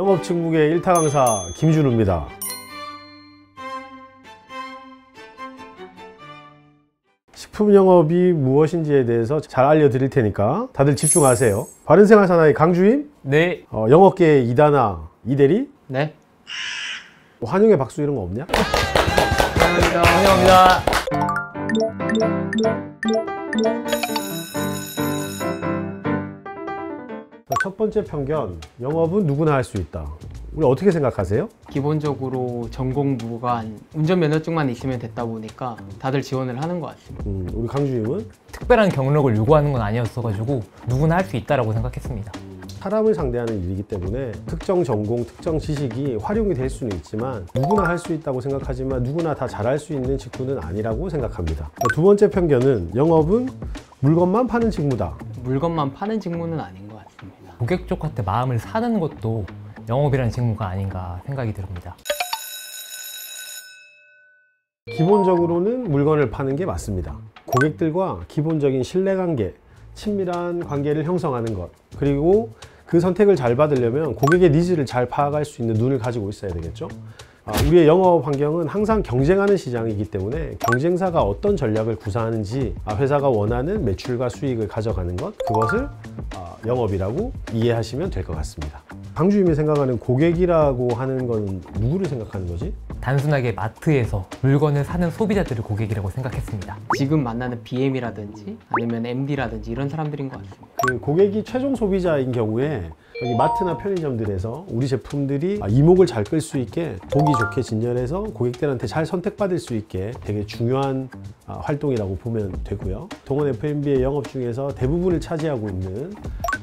영업직무의 1타 강사 김준우입니다. 식품 영업이 무엇인지에 대해서 잘 알려드릴 테니까 다들 집중하세요. 바른생활사나이 강주임? 네. 영업계의 이다나 이대리? 네. 뭐 환영의 박수 이런 거 없냐? 환영합니다. 첫 번째 편견, 영업은 누구나 할 수 있다. 우리 어떻게 생각하세요? 기본적으로 전공 무관 운전면허증만 있으면 됐다 보니까 다들 지원을 하는 것 같습니다. 우리 강주임은? 특별한 경력을 요구하는 건 아니었어가지고 누구나 할 수 있다라고 생각했습니다. 사람을 상대하는 일이기 때문에 특정 전공, 특정 지식이 활용이 될 수는 있지만 누구나 할 수 있다고 생각하지만 누구나 다 잘할 수 있는 직군은 아니라고 생각합니다. 두 번째 편견은 영업은 물건만 파는 직무다. 물건만 파는 직무는 아닌 것 같습니다. 고객 쪽한테 마음을 사는 것도 영업이라는 직무가 아닌가 생각이 듭니다. 기본적으로는 물건을 파는 게 맞습니다. 고객들과 기본적인 신뢰관계, 친밀한 관계를 형성하는 것, 그리고 그 선택을 잘 받으려면 고객의 니즈를 잘 파악할 수 있는 눈을 가지고 있어야 되겠죠. 우리의 영업 환경은 항상 경쟁하는 시장이기 때문에 경쟁사가 어떤 전략을 구사하는지 회사가 원하는 매출과 수익을 가져가는 것, 그것을 영업이라고 이해하시면 될 것 같습니다. 강주임이 생각하는 고객이라고 하는 건 누구를 생각하는 거지? 단순하게 마트에서 물건을 사는 소비자들을 고객이라고 생각했습니다. 지금 만나는 BM이라든지 아니면 MD라든지 이런 사람들인 것 같습니다. 그 고객이 최종 소비자인 경우에 여기 마트나 편의점들에서 우리 제품들이 이목을 잘 끌 수 있게 보기 좋게 진열해서 고객들한테 잘 선택받을 수 있게 되게 중요한 활동이라고 보면 되고요. 동원 F&B의 영업 중에서 대부분을 차지하고 있는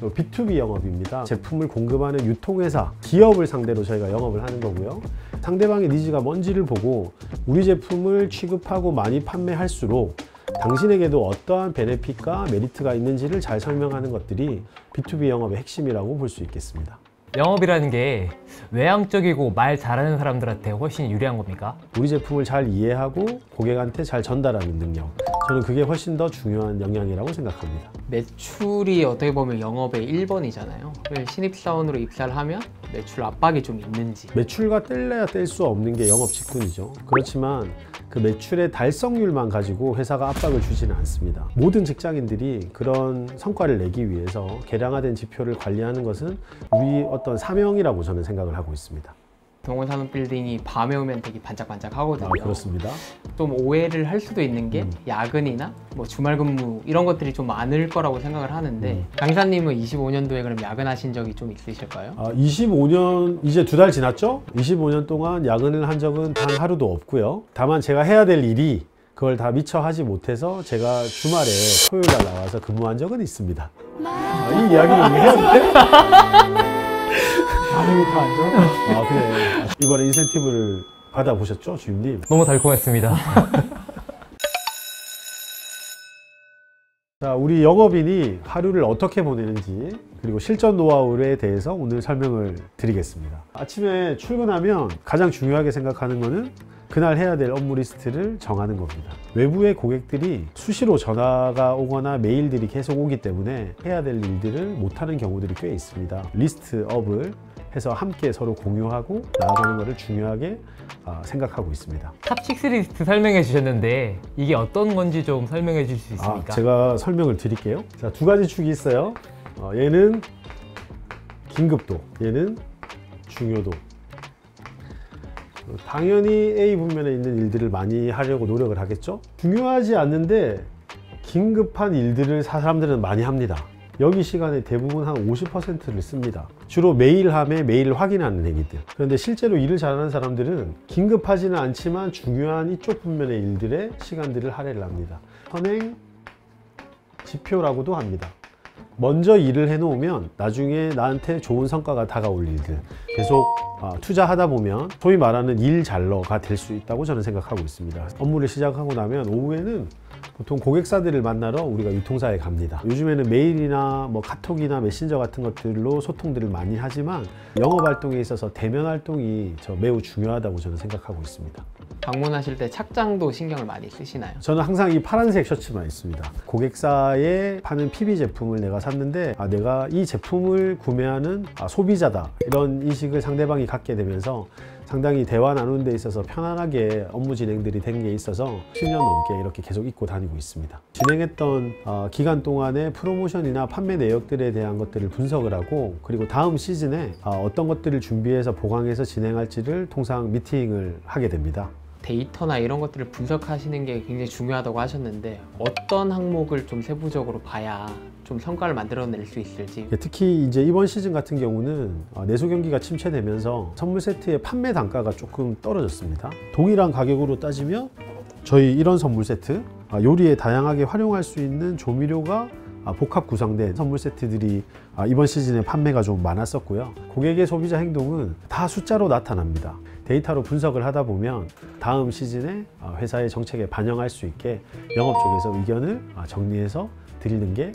B2B 영업입니다. 제품을 공급하는 유통회사, 기업을 상대로 저희가 영업을 하는 거고요. 상대방의 니즈가 뭔지를 보고 우리 제품을 취급하고 많이 판매할수록 당신에게도 어떠한 베네핏과 메리트가 있는지를 잘 설명하는 것들이 B2B 영업의 핵심이라고 볼 수 있겠습니다. 영업이라는 게 외향적이고 말 잘하는 사람들한테 훨씬 유리한 겁니까? 우리 제품을 잘 이해하고 고객한테 잘 전달하는 능력, 저는 그게 훨씬 더 중요한 영향이라고 생각합니다. 매출이 어떻게 보면 영업의 1번이잖아요. 신입사원으로 입사를 하면 매출 압박이 좀 있는지. 매출과 뗄래야 뗄 수 없는 게 영업 직군이죠. 그렇지만 그 매출의 달성률만 가지고 회사가 압박을 주지는 않습니다. 모든 직장인들이 그런 성과를 내기 위해서 개량화된 지표를 관리하는 것은 우리 어떤 사명이라고 저는 생각을 하고 있습니다. 동원 산업 빌딩이 밤에 오면 되게 반짝반짝 하거든요. 그렇습니다. 좀 오해를 할 수도 있는 게 야근이나 뭐 주말 근무 이런 것들이 좀 많을 거라고 생각을 하는데 강사님은 25년도에 그럼 야근하신 적이 좀 있으실까요? 25년 이제 2달 지났죠? 25년 동안 야근을 한 적은 단 하루도 없고요. 다만 제가 해야 될 일이 그걸 다 미처 하지 못해서 제가 주말에 토요일날 나와서 근무한 적은 있습니다. 이 이야기를 해야 돼? 반응이 다 안 좋아? 그래. 이번에 인센티브를 받아보셨죠, 주임님? 너무 달콤했습니다. 자, 우리 영업인이 하루를 어떻게 보내는지 그리고 실전 노하우에 대해서 오늘 설명을 드리겠습니다. 아침에 출근하면 가장 중요하게 생각하는 거는 그날 해야 될 업무 리스트를 정하는 겁니다. 외부의 고객들이 수시로 전화가 오거나 메일들이 계속 오기 때문에 해야 될 일들을 못하는 경우들이 꽤 있습니다. 리스트업을 해서 함께 서로 공유하고 나아가는 것을 중요하게 생각하고 있습니다. 탑6 리스트 설명해 주셨는데 이게 어떤 건지 좀 설명해 주실 수 있습니까? 제가 설명을 드릴게요. 자, 2가지 축이 있어요. 얘는 긴급도, 얘는 중요도. 당연히 A 분면에 있는 일들을 많이 하려고 노력을 하겠죠. 중요하지 않는데 긴급한 일들을 사람들은 많이 합니다. 여기 시간에 대부분 한 50%를 씁니다. 주로 메일함에 메일을 확인하는 행위들. 그런데 실제로 일을 잘하는 사람들은 긴급하지는 않지만 중요한 이쪽 분면의 일들에 시간들을 할애를 합니다. 선행 지표라고도 합니다. 먼저 일을 해놓으면 나중에 나한테 좋은 성과가 다가올 일들, 계속 투자하다 보면 소위 말하는 일 잘러가 될 수 있다고 저는 생각하고 있습니다. 업무를 시작하고 나면 오후에는 보통 고객사들을 만나러 우리가 유통사에 갑니다. 요즘에는 메일이나 뭐 카톡이나 메신저 같은 것들로 소통들을 많이 하지만 영업 활동에 있어서 대면 활동이 매우 중요하다고 저는 생각하고 있습니다. 방문하실 때 착장도 신경을 많이 쓰시나요? 저는 항상 이 파란색 셔츠만 있습니다. 고객사에 파는 PB 제품을 내가 샀는데 내가 이 제품을 구매하는 소비자다, 이런 인식을 상대방이 갖게 되면서 상당히 대화 나누는 데 있어서 편안하게 업무 진행들이 된 게 있어서 10년 넘게 이렇게 계속 입고 다니고 있습니다. 진행했던 기간 동안의 프로모션이나 판매 내역들에 대한 것들을 분석을 하고, 그리고 다음 시즌에 어떤 것들을 준비해서 보강해서 진행할지를 통상 미팅을 하게 됩니다. 데이터나 이런 것들을 분석하시는 게 굉장히 중요하다고 하셨는데 어떤 항목을 좀 세부적으로 봐야 좀 성과를 만들어낼 수 있을지. 특히 이제 이번 시즌 같은 경우는 내수 경기가 침체되면서 선물 세트의 판매 단가가 조금 떨어졌습니다. 동일한 가격으로 따지면 저희 이런 선물 세트, 요리에 다양하게 활용할 수 있는 조미료가 복합 구성된 선물 세트들이 이번 시즌에 판매가 좀 많았었고요. 고객의 소비자 행동은 다 숫자로 나타납니다. 데이터로 분석을 하다 보면 다음 시즌에 회사의 정책에 반영할 수 있게 영업 쪽에서 의견을 정리해서 드리는 게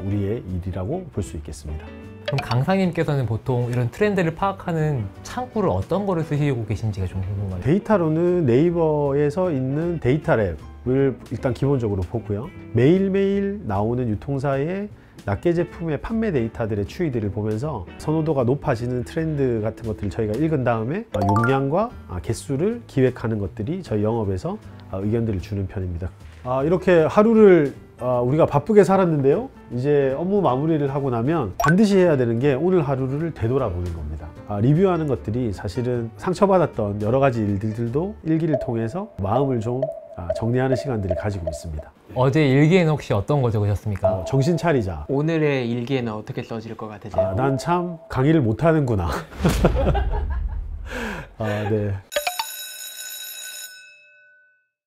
우리의 일이라고 볼 수 있겠습니다. 그럼 강사님께서는 보통 이런 트렌드를 파악하는 창구를 어떤 거를 쓰시고 계신지가 좀 궁금해요. 데이터로는 네이버에서 있는 데이터랩을 일단 기본적으로 보고요. 매일매일 나오는 유통사의 낱개 제품의 판매 데이터들의 추이들을 보면서 선호도가 높아지는 트렌드 같은 것들을 저희가 읽은 다음에 용량과 개수를 기획하는 것들이 저희 영업에서 의견들을 주는 편입니다. 이렇게 하루를 우리가 바쁘게 살았는데요, 이제 업무 마무리를 하고 나면 반드시 해야 되는 게 오늘 하루를 되돌아보는 겁니다. 리뷰하는 것들이 사실은 상처받았던 여러 가지 일들도 일기를 통해서 마음을 좀 정리하는 시간들을 가지고 있습니다. 어제 일기에는 혹시 어떤 거 적으셨습니까? 정신 차리자. 오늘의 일기에는 어떻게 써질 것 같으세요? 난 참 강의를 못하는구나. 네.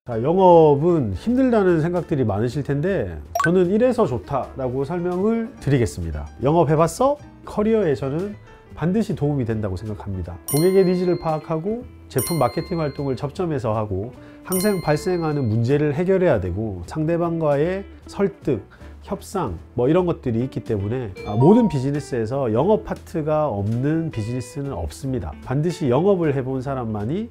영업은 힘들다는 생각들이 많으실 텐데 저는 이래서 좋다라고 설명을 드리겠습니다. 영업해봤어? 커리어에 저는 반드시 도움이 된다고 생각합니다. 고객의 니즈를 파악하고 제품 마케팅 활동을 접점에서 하고 항상 발생하는 문제를 해결해야 되고 상대방과의 설득, 협상 이런 것들이 있기 때문에 모든 비즈니스에서 영업 파트가 없는 비즈니스는 없습니다. 반드시 영업을 해본 사람만이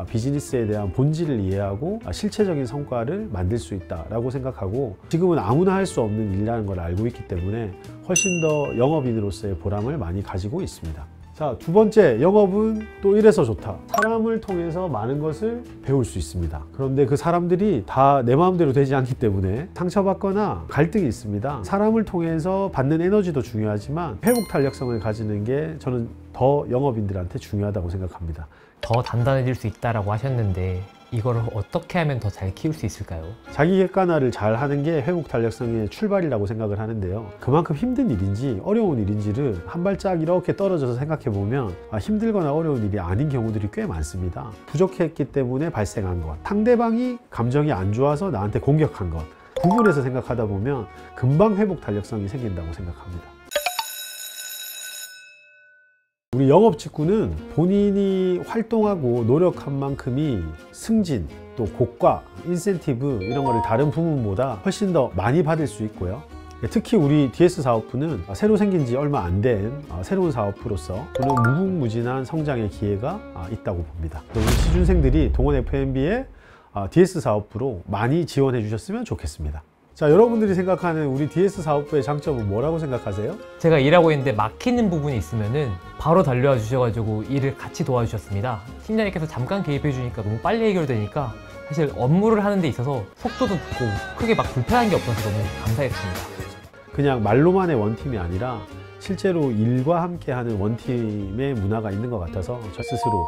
비즈니스에 대한 본질을 이해하고 실체적인 성과를 만들 수 있다고 생각하고, 지금은 아무나 할 수 없는 일이라는 걸 알고 있기 때문에 훨씬 더 영업인으로서의 보람을 많이 가지고 있습니다. 자, 두 번째, 영업은 또 이래서 좋다. 사람을 통해서 많은 것을 배울 수 있습니다. 그런데 그 사람들이 다 내 마음대로 되지 않기 때문에 상처받거나 갈등이 있습니다. 사람을 통해서 받는 에너지도 중요하지만 회복 탄력성을 가지는 게 저는 더 영업인들한테 중요하다고 생각합니다. 더 단단해질 수 있다라고 하셨는데 이거를 어떻게 하면 더 잘 키울 수 있을까요? 자기 객관화를 잘 하는 게 회복 탄력성의 출발이라고 생각을 하는데요. 그만큼 힘든 일인지 어려운 일인지를 한 발짝 이렇게 떨어져서 생각해 보면 힘들거나 어려운 일이 아닌 경우들이 꽤 많습니다. 부족했기 때문에 발생한 것, 상대방이 감정이 안 좋아서 나한테 공격한 것, 구분해서 생각하다 보면 금방 회복 탄력성이 생긴다고 생각합니다. 우리 영업 직구는 본인이 활동하고 노력한 만큼이 승진, 또 고가, 인센티브 이런 거를 다른 부문보다 훨씬 더 많이 받을 수 있고요. 특히 우리 DS 사업부는 새로 생긴 지 얼마 안 된 새로운 사업부로서 저는 무궁무진한 성장의 기회가 있다고 봅니다. 우리 취준생들이 동원 FMB의 DS 사업부로 많이 지원해 주셨으면 좋겠습니다. 자, 여러분들이 생각하는 우리 DS 사업부의 장점은 뭐라고 생각하세요? 제가 일하고 있는데 막히는 부분이 있으면은 바로 달려와 주셔가지고 일을 같이 도와주셨습니다. 팀장님께서 잠깐 개입해 주니까 너무 빨리 해결되니까 사실 업무를 하는 데 있어서 속도도 좋고 크게 막 불편한 게 없어서 너무 감사했습니다. 그냥 말로만의 원팀이 아니라 실제로 일과 함께하는 원팀의 문화가 있는 것 같아서 저 스스로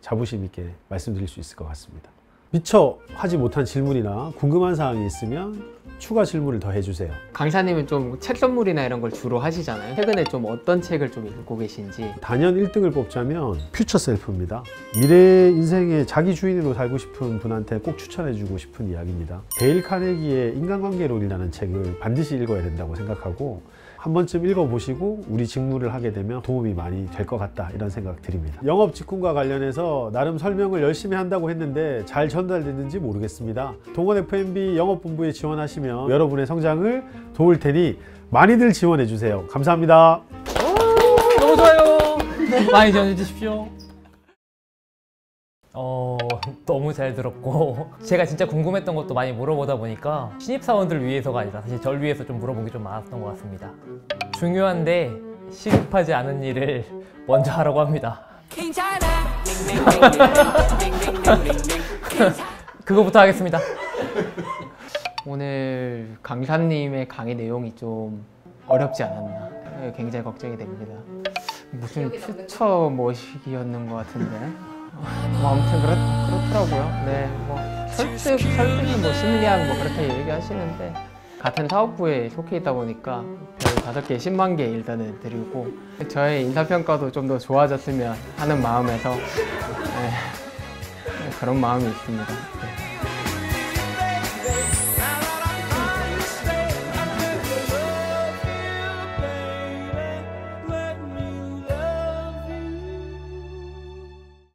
자부심 있게 말씀드릴 수 있을 것 같습니다. 미처 하지 못한 질문이나 궁금한 사항이 있으면 추가 질문을 더 해주세요. 강사님은 좀 책 선물이나 이런 걸 주로 하시잖아요. 최근에 좀 어떤 책을 좀 읽고 계신지. 단연 1등을 뽑자면 퓨처 셀프입니다. 미래 인생의 자기 주인으로 살고 싶은 분한테 꼭 추천해주고 싶은 이야기입니다. 데일 카네기의 인간관계론이라는 책을 반드시 읽어야 된다고 생각하고, 한 번쯤 읽어보시고 우리 직무를 하게 되면 도움이 많이 될 것 같다 이런 생각 드립니다. 영업 직군과 관련해서 나름 설명을 열심히 한다고 했는데 잘 전달됐는지 모르겠습니다. 동원 F&B 영업본부에 지원하시면 여러분의 성장을 도울 테니 많이들 지원해 주세요. 감사합니다. 너무 좋아요. 많이 지원해 주십시오. 너무 잘 들었고 제가 진짜 궁금했던 것도 많이 물어보다 보니까 신입사원들 위해서가 아니라 사실 절 위해서 좀 물어본 게 좀 많았던 것 같습니다. 중요한데 시급하지 않은 일을 먼저 하라고 합니다. 그거부터 하겠습니다. 오늘 강사님의 강의 내용이 좀 어렵지 않았나 굉장히 걱정이 됩니다. 무슨 퓨처 머시기였는 것 같은데 뭐 아무튼 그렇더라고요. 네, 뭐 설득이 뭐 심리학 뭐 그렇게 얘기하시는데 같은 사업부에 속해 있다 보니까 별 5개, 10만 개 일단은 드리고 저의 인사평가도 좀 더 좋아졌으면 하는 마음에서 네, 그런 마음이 있습니다. 네.